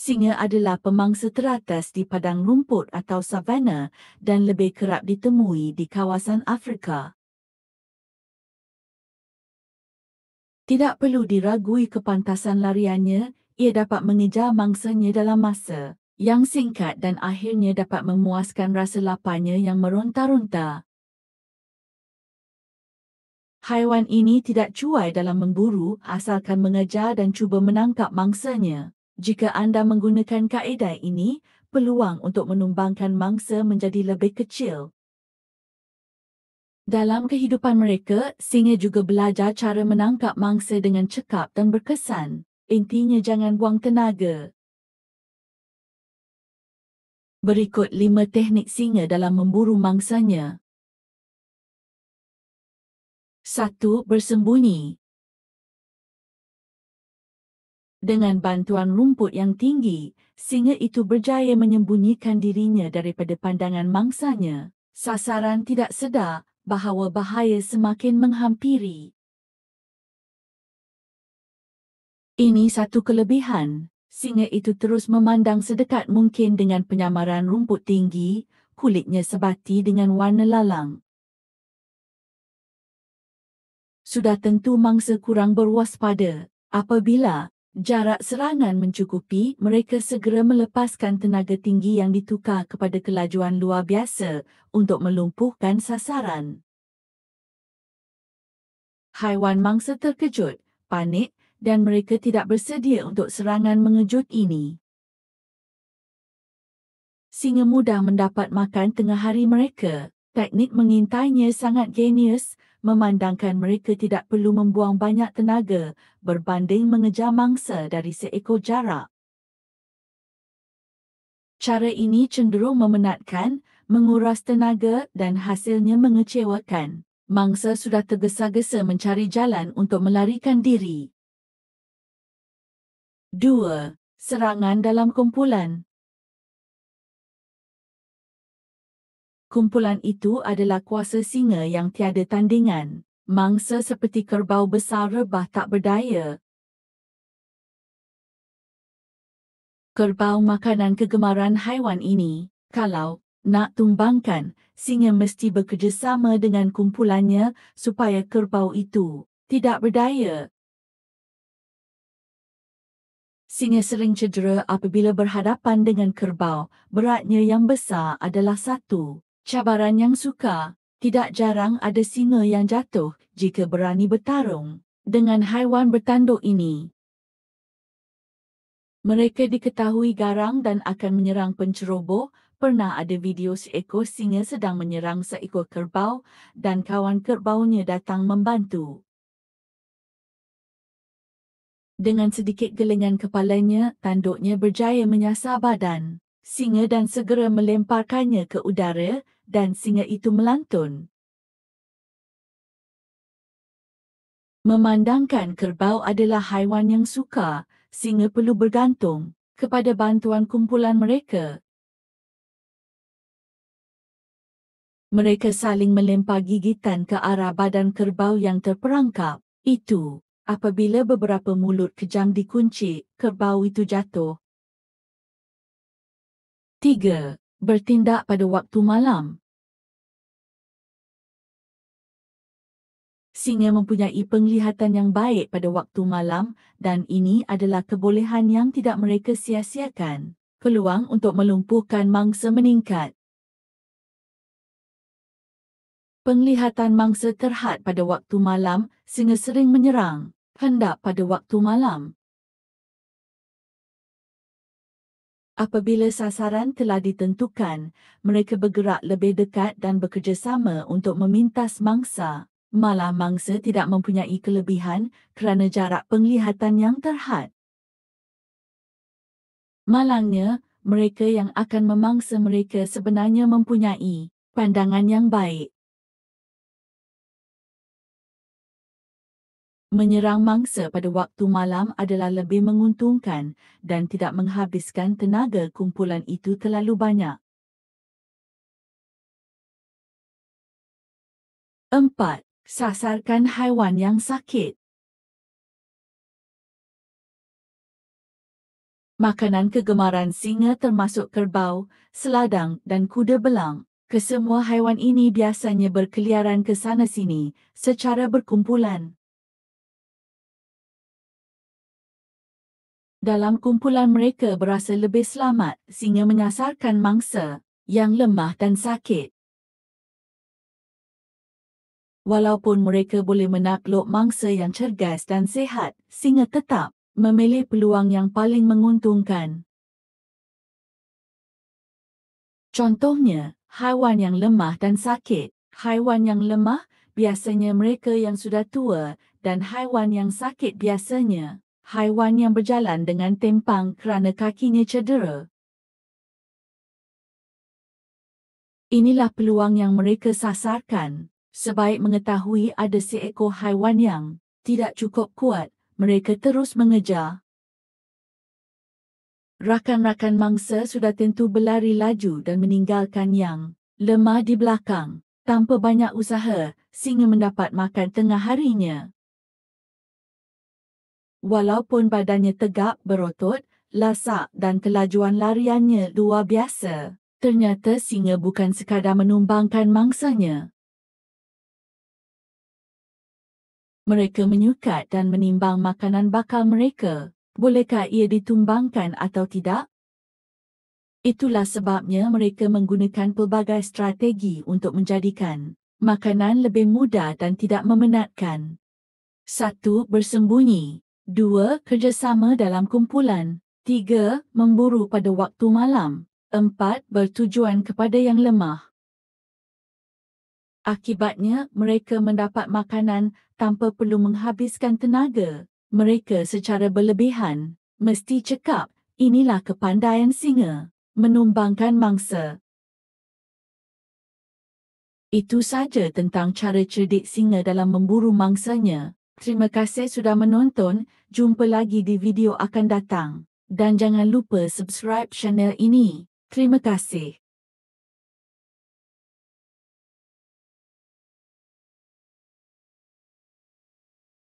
Singa adalah pemangsa teratas di padang rumput atau savana dan lebih kerap ditemui di kawasan Afrika. Tidak perlu diragui kepantasan lariannya, ia dapat mengejar mangsanya dalam masa yang singkat dan akhirnya dapat memuaskan rasa laparnya yang meronta-ronta. Haiwan ini tidak cuai dalam memburu asalkan mengejar dan cuba menangkap mangsanya. Jika anda menggunakan kaedah ini, peluang untuk menumbangkan mangsa menjadi lebih kecil. Dalam kehidupan mereka, singa juga belajar cara menangkap mangsa dengan cekap dan berkesan. Intinya jangan buang tenaga. Berikut 5 teknik singa dalam memburu mangsanya. 1. Bersembunyi. Dengan bantuan rumput yang tinggi, singa itu berjaya menyembunyikan dirinya daripada pandangan mangsanya. Sasaran tidak sedar bahawa bahaya semakin menghampiri. Ini satu kelebihan. Singa itu terus memandang sedekat mungkin dengan penyamaran rumput tinggi, kulitnya sebati dengan warna lalang. Sudah tentu mangsa kurang berwaspada. Apabila jarak serangan mencukupi, mereka segera melepaskan tenaga tinggi yang ditukar kepada kelajuan luar biasa untuk melumpuhkan sasaran. Haiwan mangsa terkejut, panik dan mereka tidak bersedia untuk serangan mengejut ini. Singa mudah mendapat makan tengah hari mereka. Teknik mengintainya sangat genius, memandangkan mereka tidak perlu membuang banyak tenaga berbanding mengejar mangsa dari seekor jarak. Cara ini cenderung memenatkan, menguras tenaga dan hasilnya mengecewakan. Mangsa sudah tergesa-gesa mencari jalan untuk melarikan diri. 2. Serangan dalam kumpulan. Kumpulan itu adalah kuasa singa yang tiada tandingan. Mangsa seperti kerbau besar rebah tak berdaya. Kerbau makanan kegemaran haiwan ini. Kalau nak tumbangkan, singa mesti bekerjasama dengan kumpulannya supaya kerbau itu tidak berdaya. Singa sering cedera apabila berhadapan dengan kerbau. Beratnya yang besar adalah satu cabaran yang sukar. Tidak jarang ada singa yang jatuh jika berani bertarung dengan haiwan bertanduk ini. Mereka diketahui garang dan akan menyerang penceroboh. Pernah ada video seekor singa sedang menyerang seekor kerbau dan kawan kerbaunya datang membantu. Dengan sedikit gelengan kepalanya, tanduknya berjaya menyasar badan singa dan segera melemparkannya ke udara dan singa itu melantun. Memandangkan kerbau adalah haiwan yang sukar, singa perlu bergantung kepada bantuan kumpulan mereka. Mereka saling melempar gigitan ke arah badan kerbau yang terperangkap. Itu apabila beberapa mulut kejam dikunci, kerbau itu jatuh. 3. Bertindak pada waktu malam. Singa mempunyai penglihatan yang baik pada waktu malam dan ini adalah kebolehan yang tidak mereka sia-siakan. Peluang untuk melumpuhkan mangsa meningkat. Penglihatan mangsa terhad pada waktu malam, singa sering menyerang hendak pada waktu malam. Apabila sasaran telah ditentukan, mereka bergerak lebih dekat dan bekerjasama untuk memintas mangsa. Malah mangsa tidak mempunyai kelebihan kerana jarak penglihatan yang terhad. Malangnya, mereka yang akan memangsa mereka sebenarnya mempunyai pandangan yang baik. Menyerang mangsa pada waktu malam adalah lebih menguntungkan dan tidak menghabiskan tenaga kumpulan itu terlalu banyak. 4. Sasarkan haiwan yang sakit. Makanan kegemaran singa termasuk kerbau, seladang dan kuda belang. Kesemua haiwan ini biasanya berkeliaran ke sana sini secara berkumpulan. Dalam kumpulan mereka berasa lebih selamat sehingga menyasarkan mangsa yang lemah dan sakit. Walaupun mereka boleh menakluk mangsa yang cergas dan sihat, singa tetap memilih peluang yang paling menguntungkan. Contohnya, haiwan yang lemah dan sakit. Haiwan yang lemah biasanya mereka yang sudah tua dan haiwan yang sakit biasanya haiwan yang berjalan dengan tempang kerana kakinya cedera. Inilah peluang yang mereka sasarkan. Sebaik mengetahui ada seekor haiwan yang tidak cukup kuat, mereka terus mengejar. Rakan-rakan mangsa sudah tentu berlari laju dan meninggalkan yang lemah di belakang. Tanpa banyak usaha, singa mendapat makan tengah harinya. Walaupun badannya tegap, berotot, lasak dan kelajuan lariannya luar biasa, ternyata singa bukan sekadar menumbangkan mangsanya. Mereka menyukat dan menimbang makanan bakal mereka. Bolehkah ia ditumbangkan atau tidak? Itulah sebabnya mereka menggunakan pelbagai strategi untuk menjadikan makanan lebih mudah dan tidak memenatkan. 1. Bersembunyi. 2. Kerjasama dalam kumpulan. 3. Memburu pada waktu malam. 4. Bertujuan kepada yang lemah. Akibatnya, mereka mendapat makanan tanpa perlu menghabiskan tenaga. Mereka secara berlebihan mesti cekap. Inilah kepandaian singa menumbangkan mangsa. Itu saja tentang cara cerdik singa dalam memburu mangsanya. Terima kasih sudah menonton. Jumpa lagi di video akan datang. Dan jangan lupa subscribe channel ini. Terima kasih.